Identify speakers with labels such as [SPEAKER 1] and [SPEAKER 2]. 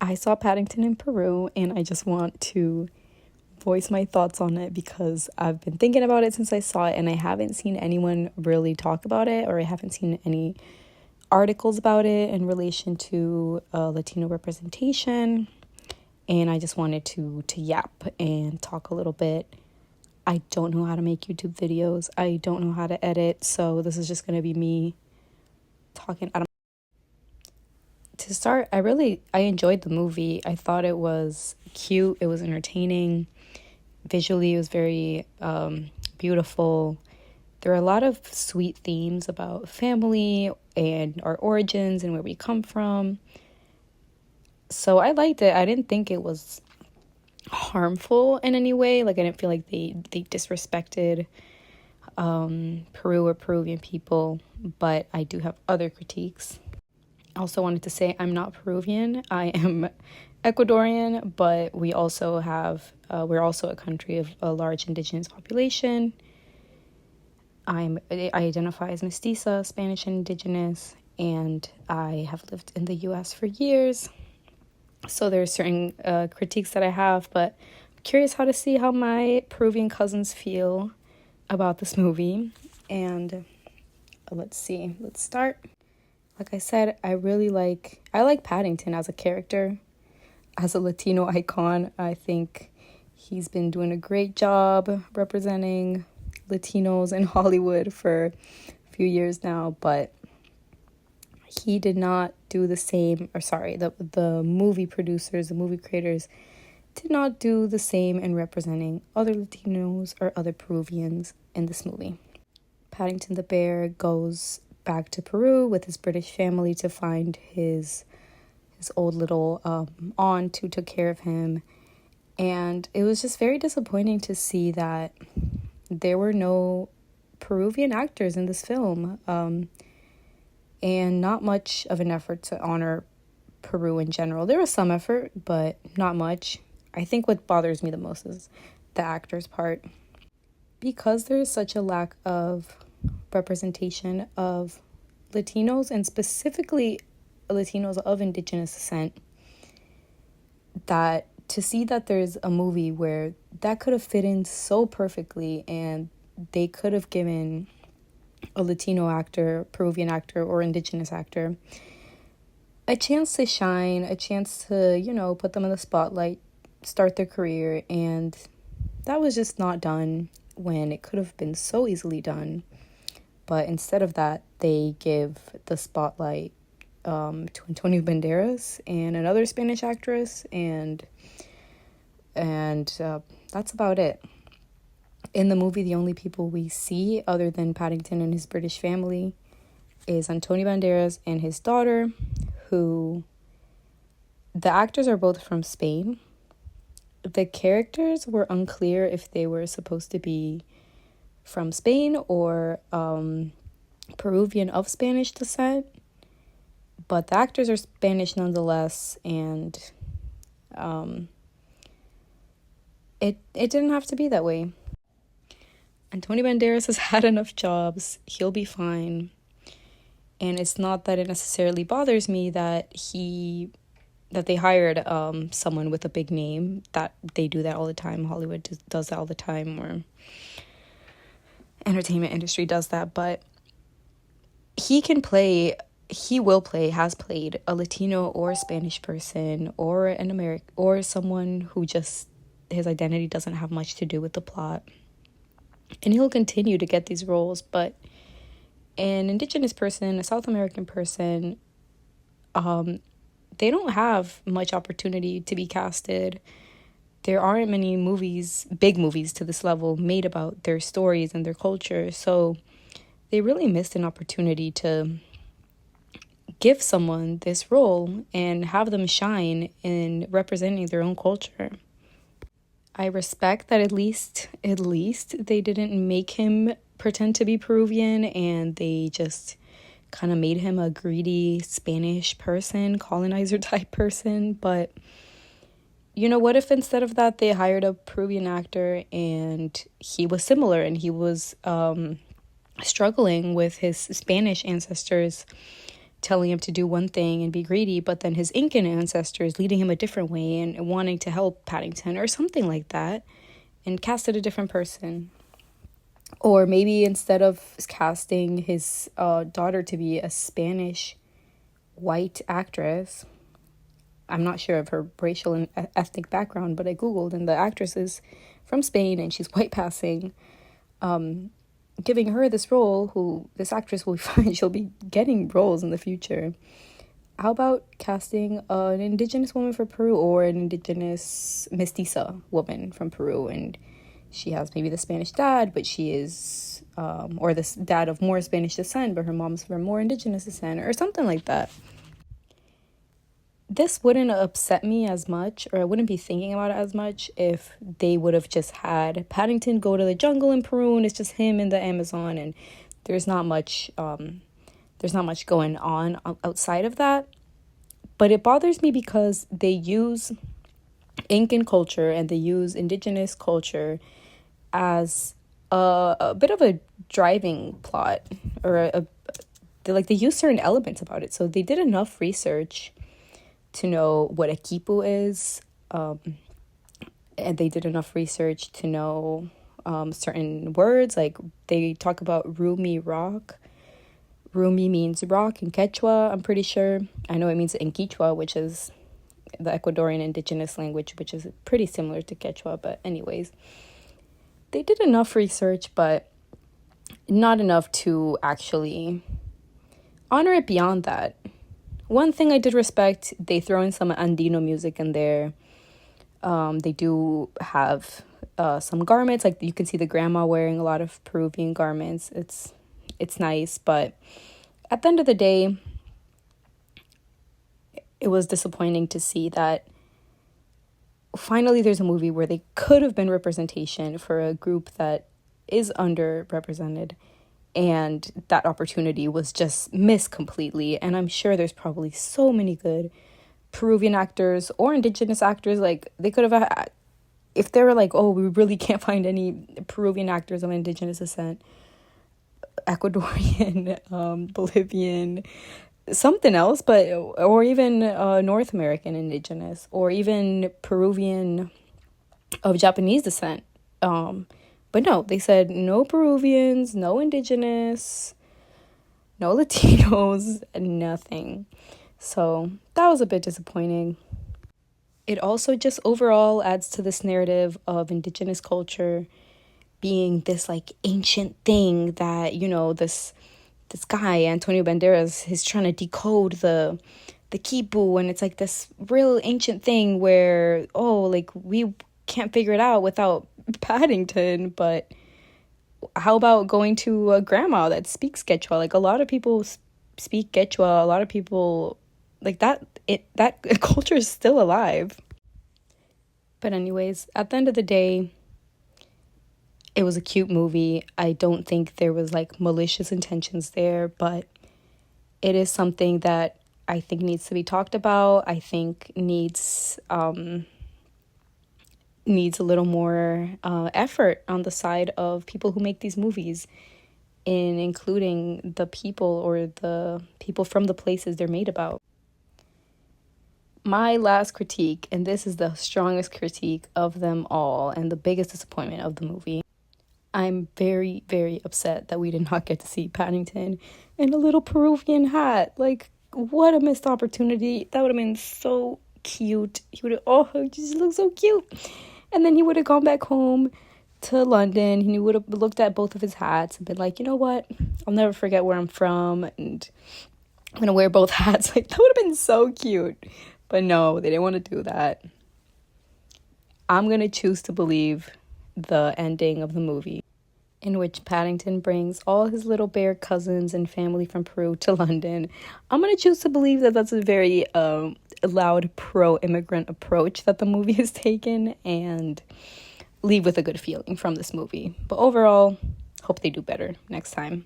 [SPEAKER 1] I saw Paddington in Peru, and I just want to voice my thoughts on it because I've been thinking about it since I saw it, and I haven't seen anyone really talk about it, or I haven't seen any articles about it in relation to Latino representation. And I just wanted to yap and talk a little bit. I don't know how to make YouTube videos. I don't know how to edit, so this is just going to be me talking out of. To start, I enjoyed the movie. I thought it was cute. It was entertaining. Visually, it was very beautiful. There are a lot of sweet themes about family and our origins and where we come from. So I liked it. I didn't think it was harmful in any way. Like, I didn't feel like they disrespected Peru or Peruvian people, but I do have other critiques. I also wanted to say I'm not Peruvian. I am Ecuadorian, but we're also a country of a large indigenous population. I identify as mestiza, Spanish and indigenous, and I have lived in the U.S. for years. So there are certain critiques that I have, but I'm curious how to see how my Peruvian cousins feel about this movie. And let's start. Like I said, I like Paddington as a character, as a Latino icon. I think he's been doing a great job representing Latinos in Hollywood for a few years now, but he did not do the same, the movie producers, the movie creators did not do the same in representing other Latinos or other Peruvians in this movie. Paddington the bear goes back to Peru with his British family to find his old little aunt who took care of him. And it was just very disappointing to see that there were no Peruvian actors in this film, and not much of an effort to honor Peru in general. There was some effort, but not much. I think what bothers me the most is the actors' part. Because there is such a lack of representation of Latinos, and specifically Latinos of indigenous descent, that to see that there's a movie where that could have fit in so perfectly, and they could have given a Latino actor, Peruvian actor, or indigenous actor a chance to shine, a chance to, put them in the spotlight, start their career, and that was just not done when it could have been so easily done. But instead of that, they give the spotlight to Antonio Banderas and another Spanish actress, and that's about it. In the movie, the only people we see other than Paddington and his British family is Antonio Banderas and his daughter, who the actors are both from Spain. The characters were unclear if they were supposed to be from Spain or Peruvian of Spanish descent, but the actors are Spanish nonetheless, and it didn't have to be that way. Antonio Banderas has had enough jobs. He'll be fine. And it's not that it necessarily bothers me that they hired someone with a big name. That they do that all the time. Hollywood does that all the time, or entertainment industry does that. But he has played a Latino or Spanish person, or an American, or someone who just, his identity doesn't have much to do with the plot. And he'll continue to get these roles, but an indigenous person, a South American person, they don't have much opportunity to be casted. There aren't many big movies to this level, made about their stories and their culture. So they really missed an opportunity to give someone this role and have them shine in representing their own culture. I respect that at least they didn't make him pretend to be Peruvian, and they just kind of made him a greedy Spanish person, colonizer type person. But what if instead of that they hired a Peruvian actor and he was similar, and he was struggling with his Spanish ancestors telling him to do one thing and be greedy, but then his Incan ancestors leading him a different way and wanting to help Paddington or something like that, and casted a different person. Or maybe instead of casting his daughter to be a Spanish white actress, I'm not sure of her racial and ethnic background, but I Googled, and the actress is from Spain and she's white passing, giving her this role, who this actress will find she'll be getting roles in the future. How about casting an indigenous woman for Peru, or an indigenous mestiza woman from Peru, and she has maybe the Spanish dad, but she is, or the dad of more Spanish descent, but her mom's from more indigenous descent, or something like that. This wouldn't upset me as much, or I wouldn't be thinking about it as much, if they would have just had Paddington go to the jungle in Peru and it's just him in the Amazon, and there's not much going on outside of that. But it bothers me because they use Incan culture and they use indigenous culture as a bit of a driving plot, or they use certain elements about it. So they did enough research to know what a quipu is, and they did enough research to know certain words. Like, they talk about Rumi rock. Rumi means rock in Quechua, I'm pretty sure. I know it means in Quichua, which is the Ecuadorian indigenous language, which is pretty similar to Quechua. But anyways, they did enough research, but not enough to actually honor it beyond that. One thing I did respect, they throw in some Andino music in there. They do have some garments, like you can see the grandma wearing a lot of Peruvian garments. It's nice, but at the end of the day, it was disappointing to see that finally there's a movie where they could have been representation for a group that is underrepresented, and that opportunity was just missed completely. And I'm sure there's probably so many good Peruvian actors or indigenous actors. Like, they could have, if they were like, oh, we really can't find any Peruvian actors of indigenous descent, Ecuadorian, Bolivian, something else, but, or even North American indigenous, or even Peruvian of Japanese descent. But no, they said no Peruvians, no indigenous, no Latinos, nothing. So that was a bit disappointing. It also just overall adds to this narrative of indigenous culture being this like ancient thing that, you know, this guy, Antonio Banderas, is trying to decode the quipu, and it's like this real ancient thing where, oh, like, we can't figure it out without Paddington. But how about going to a grandma that speaks Quechua? Like, a lot of people speak Quechua. A lot of people like that. That culture is still alive. But anyways, at the end of the day, it was a cute movie. I don't think there was like malicious intentions there, but it is something that I think needs to be talked about. I think needs a little more effort on the side of people who make these movies, in including the people, or the people from the places they're made about. My last critique, and this is the strongest critique of them all and the biggest disappointment of the movie. I'm very, very upset that we did not get to see Paddington in a little Peruvian hat. Like, what a missed opportunity. That would have been so cute. He would have, he just looks so cute. And then he would have gone back home to London, and he would have looked at both of his hats and been like, you know what? I'll never forget where I'm from, and I'm going to wear both hats. Like, that would have been so cute. But no, they didn't want to do that. I'm going to choose to believe the ending of the movie, in which Paddington brings all his little bear cousins and family from Peru to London. I'm going to choose to believe that that's a very loud pro-immigrant approach that the movie has taken, and leave with a good feeling from this movie. But overall, hope they do better next time.